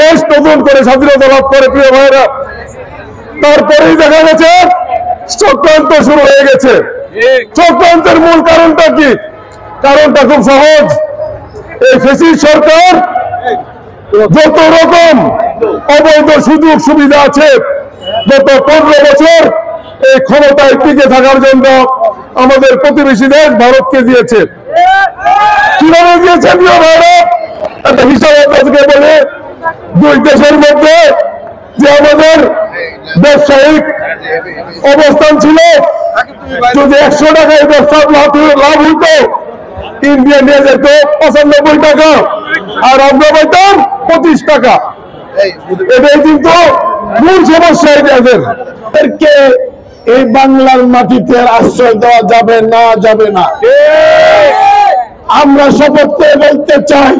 দেশ নতুন করে স্বাধীনতা লাভ করে প্রিয় ভাইরা, তারপরেই দেখা গেছে চক্রান্ত শুরু হয়ে গেছে। চক্রান্তের মূল কারণটা কি? কারণটা খুব সহজ। এই ফ্যাসিস্ট সরকার যত রকম অবৈধ সুযোগ সুবিধা আছে গত 15 বছর এই ক্ষমতায় টিকে থাকার জন্য আমাদের প্রতিবেশী দেশ ভারতকে দিয়েছে। কিভাবে দিয়েছে প্রিয় ভাইরা? একটা হিসাব আপনাদেরকে বলে, দুই দেশের মধ্যে যে আমাদের ব্যবসায়িক অবস্থান ছিল, যদি 100 টাকায় ব্যবসা লাভ হইতো, ইন্ডিয়া নিয়ে যেত 95 টাকা আর আমরা পাইতাম 25 টাকা। এটাই কিন্তু মূল সমস্যা। এদেরকে এই বাংলার মাটিতে আশ্রয় দেওয়া যাবে না, যাবে না। আমরা শপথ করে বলতে চাই,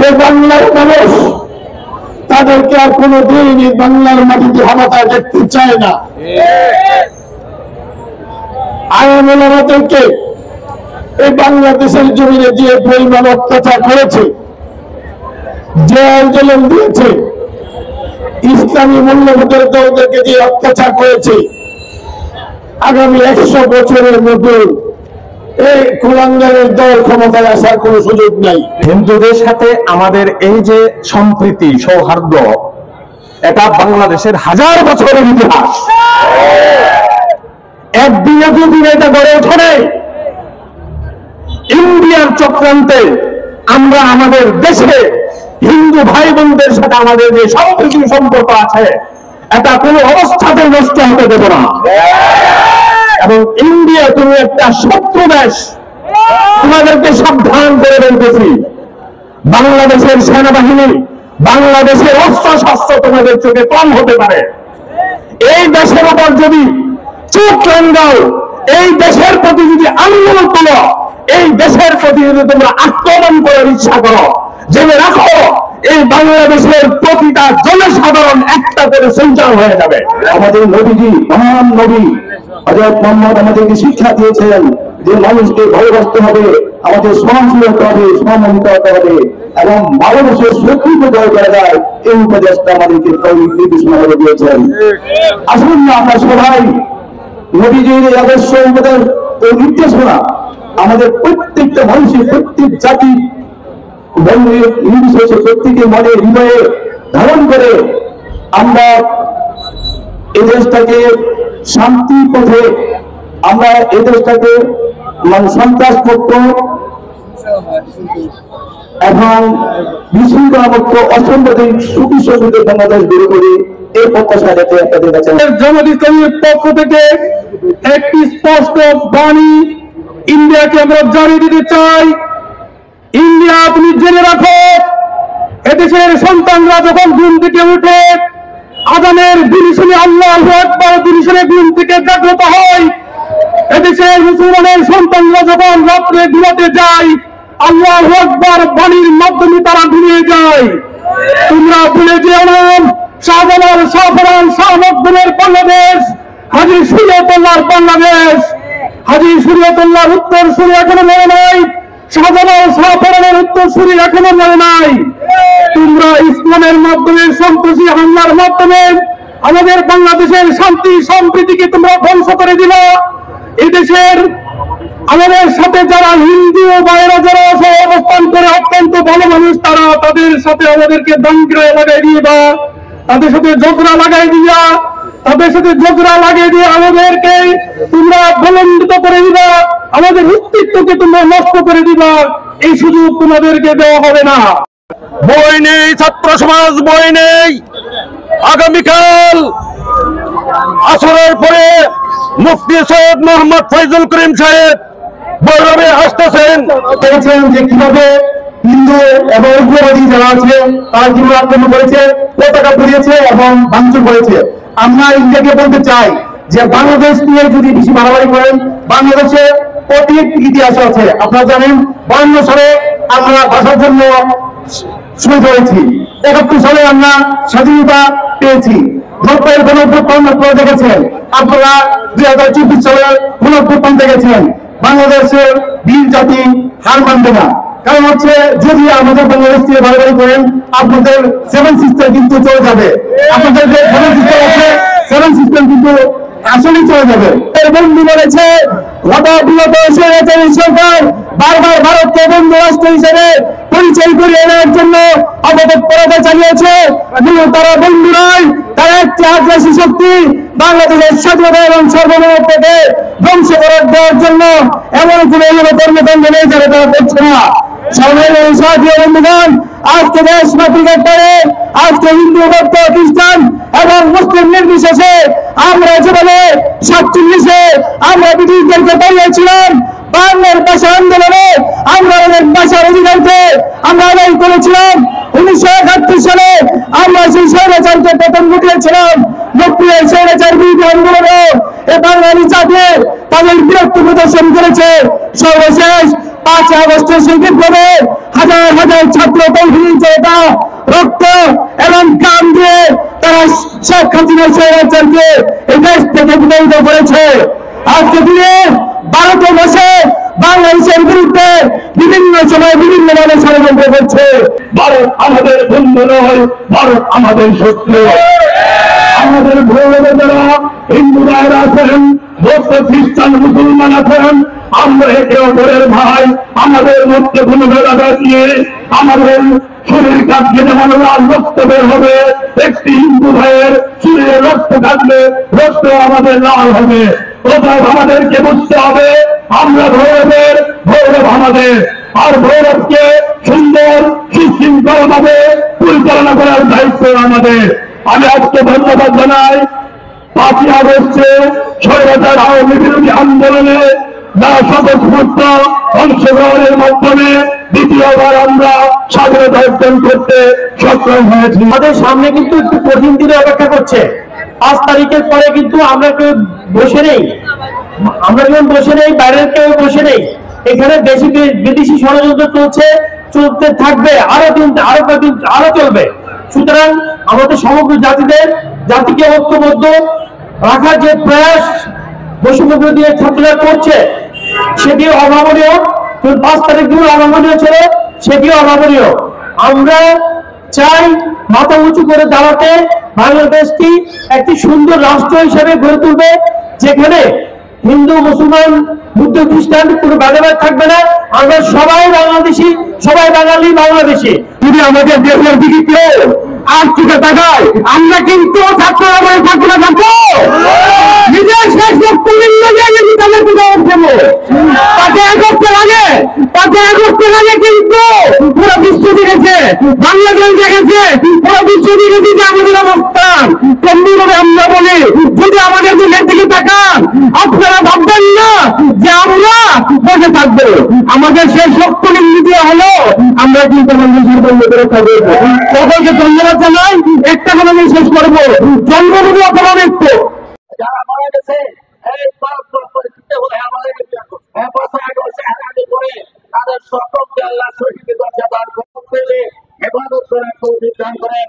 এই বাংলার মানুষ তাদেরকে আর কোনোদিন এই বাংলার মাটিতে ক্ষমতা দেখতে চায় না। আইন আমাদেরকে এই বাংলাদেশের জমিনে যে পরিমাণ অত্যাচার করেছে, যে আন্দোলন দিয়েছে, ইসলামী মূল্যবোধের দলদেরকে যে অত্যাচার করেছে, আগামী 100 বছরের মতো এই কুলাঙ্গারের দল ক্ষমতায় আসার কোন সুযোগ নাই। হিন্দুদের সাথে আমাদের এই যে সম্প্রীতি সৌহার্দ্য, এটা বাংলাদেশের হাজার বছরের ইতিহাস। একদিনে দুদিনে এটা গড়ে ওঠে নাই। ইন্ডিয়ার চক্রান্তে আমরা আমাদের দেশে হিন্দু ভাই বোনদের সাথে আমাদের যে সম্প্রীতি সম্পর্ক আছে, এটা কোনো অবস্থাতে নষ্ট হতে দেব না। এবং ইন্ডিয়া তুমি একটা শত্রু দেশ, তোমাদেরকে সাবধান করে বলতেছি, বাংলাদেশের সেনাবাহিনী, বাংলাদেশের অস্ত্র শস্ত্র তোমাদের চোখে কম হতে পারে। এই দেশের উপর যদি চোখ রাঙাও, এই দেশের প্রতি যদি আন্দোলন করো, এই দেশের প্রতি যদি তোমরা আক্রমণ করার ইচ্ছা করো, জেনে রাখো এই বাংলাদেশের প্রতিটা জনসাধারণ একটা করে সঞ্চার হয়ে যাবে। আমাদের নবীজি, মহান নবী হযরত মুহাম্মদ আমাদেরকে শিক্ষা দিয়েছেন যে মানুষকে ভালোবাসতে হবে, আমাদের সহনশীল হতে হবে, সম্মানিত হতে হবে এবং ভালোবাসার শত্রুকে জয় করা যায়, এই উপদেশটা আমাদেরকে নির্দেশনা করে দিয়েছেন। আসুন না আমরা সবাই নবীজির এই আদর্শ উপদেশ ও নির্দেশনা আমাদের প্রত্যেকটা মানুষের, প্রত্যেক জাতি নির্বিশেষে প্রত্যেকের মনে হৃদয়ে ধারণ করে আমরা এই দেশটাকে শান্তি পথে, আমরা এই দেশটাকে সন্ত্রাসমুক্ত এবং বিশৃঙ্খলামুক্ত অসাংবিধানিক সুখী সমৃদ্ধ বাংলাদেশ গড়ে তুলি, এই প্রত্যাশা রেখে আপনাদের কাছে জামাত ইসলামীর পক্ষ থেকে একটি স্পষ্ট বাণী ইন্ডিয়াকে আমরা জানিয়ে দিতে চাই। ইন্ডিয়া, তুমি জেনে রাখো, এদেশের সন্তানরা যখন ঘুম থেকে উঠে আজানের দিনে শুনে আল্লাহু আকবার দিনে শুনে ঘুম থেকে জাগ্রত হয়, এদেশের মুসলমানের সন্তানরা যখন রাত্রে ঘুমাতে যায় আল্লাহু আকবার বাণীর মাধ্যমে তারা ঘুমিয়ে যায়। তোমরা ভুলে যেও না, শাহজালাল, শাহফরান, শাহ মখদুমের বাংলাদেশ, হাজী শরীয়তুল্লাহর বাংলাদেশ, হাজী শরীয়তুল্লাহর উত্তর সুরি এখনো মনে নাই, শাহজালাল, শাহফরানের উত্তর সুরি এখনো মনে নাই। তোমরা ইসলামের মাধ্যমে, সন্ত্রাসী হামলার মাধ্যমে আমাদের বাংলাদেশের শান্তি সম্প্রীতিকে তোমরা ধ্বংস করে দিল। এদেশের আমাদের সাথে যারা হিন্দু ভাইরা যারা অবস্থান করে অত্যন্ত ভালো মানুষ, তারা তাদের সাথে আমাদেরকে দাঙ্গা লাগাই দিয়ে বা তাদের সাথে ঝগড়া লাগাই দিয়া, তাদের সাথে ঝগড়া লাগিয়ে দিয়ে আমাদেরকে তোমরা প্রলম্বিত করে দিবা, আমাদের অস্তিত্বকে তোমরা নষ্ট করে দিবা, এই সুযোগ তোমাদেরকে দেওয়া হবে না। বই নেই, ছাত্র সমাজ বই নেই। আগামীকাল আসরের পরে মুফতি সৈয়দ মোহাম্মদ ফয়জুল করিম সাহেব বৈরবে আসতেছেন। দেখছেন যে কিভাবে হিন্দু এবং উগ্রবাদী যারা আছে তারা কিভাবে আক্রমণ করেছে, পতাকা পুড়িয়েছে এবং ভাঙচুর করেছে। আমরা ইন্ডিয়াকে বলতে চাই যে বাংলাদেশ নিয়ে যদি বেশি বাড়াবাড়ি করেন, বাংলাদেশে অতীত ইতিহাস আছে। আপনারা জানেন 52 সালে আমরা ভাষার জন্য শহীদ হয়েছি, 71 সালে আমরা স্বাধীনতা পেয়েছি, 90-এর গণঅভ্যুত্থান আপনারা দেখেছেন, আপনারা 2024 সালে গণঅভ্যুত্থান দেখেছেন। বাংলাদেশের বীর জাতি হার মানবে না। কারণ হচ্ছে যদি আমাদের বাংলাদেশ থেকে বাড়াবাড়ি করেন আপনাদের 7 সিস্টেম কিন্তু চলে যাবে, আপনাদের যে 7 সিস্টেম আছে 7 সিস্টেম কিন্তু আসলেই চলে যাবে। বন্ধু বলেছে বিগত সরকার বারবার ভারতকে বন্ধু রাষ্ট্র হিসেবে পরিচয় করিয়ে নেওয়ার জন্য অপতৎপরতা চালিয়েছে, কিন্তু তারা বন্ধু নয়, তারা একটি আগ্রাসী শক্তি। বাংলাদেশের স্বাধীনতা এবং সার্বভৌমত্বকে ধ্বংস করার দেওয়ার জন্য এমন কোন কর্মকাণ্ড নেই যারা তারা করছে না। সাথী বন্ধুগণ, আজকে দেশ মাতৃকার পরে আজকে হিন্দু বৌদ্ধ খ্রিস্টান এবং মুসলিম নির্বিশেষে আমরা যেভাবে 47-এ আমরা ব্রিটিশদেরকে তাড়িয়েছিলাম, বাংলার ভাষা আন্দোলনে আমরা আমাদের ভাষার অধিকারকে আমরা আদায় করেছিলাম। 1971 সালে আমরা সেই স্বৈরাচারকে পতন ঘটিয়েছিলাম। 90-এর স্বৈরাচার বিরোধী আন্দোলনে এ বাঙালি জাতি তাদের বিরক্ত প্রদর্শন করেছে। সর্বশেষ 5 আগস্টের সেই বিপ্লবে হাজার হাজার ছাত্র তৌহিদি জনতা রক্ত এবং গান দিয়ে তারা শেখ হাসিনার স্বৈরাচারকে এই দেশ থেকে বিতাড়িত করেছে। আজকে দিনে ভারতে বসে বাংলাদেশের বিরুদ্ধে বিভিন্ন সময় বিভিন্ন ভাবে ষড়যন্ত্র করছে। ভারত আমাদের বন্ধু নয়, ভারত আমাদের শত্রু। আমাদের ভৌরবে যারা হিন্দু ভাইরা আছেন, বৌদ্ধ খ্রিস্টান মুসলমান আছেন, আমরা একে অপরের ভাই। আমাদের মধ্যে কোনো ভেদাভেদ নিয়ে আমাদের শরীর কাটলে যেমন লাল রক্ত বের হবে, একটি হিন্দু ভাইয়ের শরীরে রক্ত কাটলে রক্ত আমাদের লাল হবে। কোথাও আমাদেরকে বুঝতে হবে আমরা ভৈরবের, ভৈরব আমাদের, আর ভৈরবকে সুন্দর সুশৃঙ্খল ভাবে পরিচালনা করার দায়িত্ব আমাদের। আমি আজকে ধন্যবাদ জানাই 5ই আগস্টে স্বৈরাচার আওয়ামী বিরোধী আন্দোলনে যারা স্বতঃস্ফূর্ত অংশগ্রহণের মাধ্যমে দ্বিতীয়বার আমরা স্বাধীনতা অর্জন করতে সক্ষম হয়েছি। আমাদের সামনে কিন্তু একটু কঠিন দিনে অপেক্ষা করছে। 5 তারিখের পরে কিন্তু আমরা কেউ বসে নেই, আমরা যেমন বসে নেই, বাইরের কেউ বসে নেই। এখানে দেশি বিদেশি ষড়যন্ত্র চলছে, চলতে থাকবে, আরো কদিন আরো চলবে। সুতরাং আমাদের সমগ্র জাতিকে ঐক্যবদ্ধ রাখার যে প্রয়াস বৈষম্য বিরোধী ছাত্ররা করছে সেটিও অভাবনীয়। 5 তারিখ দিন অভাবনীয় ছিল, সেটিও অভাবনীয়। আমরা চাই মাথা উঁচু করে দাঁড়াতে, বাংলাদেশটি একটি সুন্দর রাষ্ট্র হিসেবে গড়ে তুলবে, যেখানে হিন্দু মুসলমান বুদ্ধ খ্রিস্টান কোনো ভেদাভেদ থাকবে না। আমরা সবাই বাংলাদেশি, সবাই বাঙালি বাংলাদেশি। যদি আমাদের দেশের দিকে কেউ আর্থিক টাকায় আমরা কিন্তু ছাত্ররা বলে ছাত্ররা থাকবো নিজের শেষ লক্ষ্য তাদের প্রদান করবো। 5 আগস্টের আগে কিন্তু পুরো বিশ্ব দেখেছে, বাংলাদেশ দেখেছে, পুরো বিশ্ব দেখেছে যে আমাদের অবস্থান কেমনিভাবে। আমরা বলি যদি আমাদের দেশের দিকে তাকান, আপনারা ভাববেন না যে আমরা বসে থাকবো। আমাদের শেষ লক্ষ্য নির্ণয় হলো আমরা কিন্তু আমাদের রক্ষা করবো। সকলকে ধন্যবাদ জানাই। একটা কথা আমি শেষ করবো, জন্মভূমি অথবা মৃত্যু, যারা মারা গেছে তাদের সকলকে আল্লাহ শহীদ দরজা দান করতে হেফাজত করার তৌফিক দান করেন।